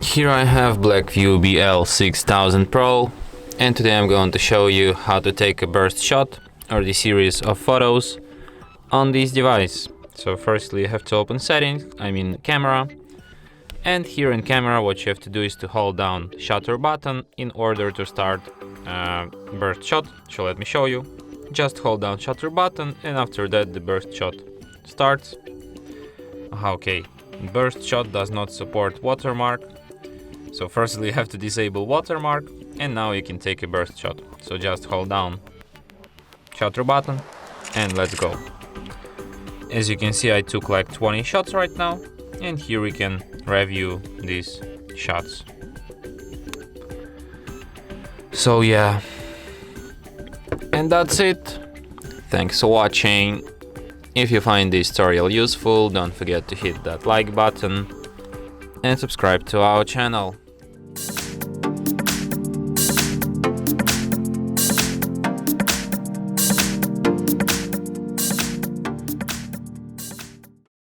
Here I have BLACKVIEW BL6000 PRO, and today I'm going to show you how to take a burst shot or the series of photos on this device. So firstly you have to open settings, camera, and here in camera what you have to do is to hold down shutter button in order to start burst shot. So let me show you. Just hold down shutter button and after that the burst shot starts. Okay, burst shot does not support watermark. So firstly you have to disable watermark and now you can take a burst shot. So just hold down shutter button and let's go. As you can see I took like 20 shots right now, and here we can review these shots. So yeah, and that's it. Thanks for watching. If you find this tutorial useful, don't forget to hit that like button and subscribe to our channel.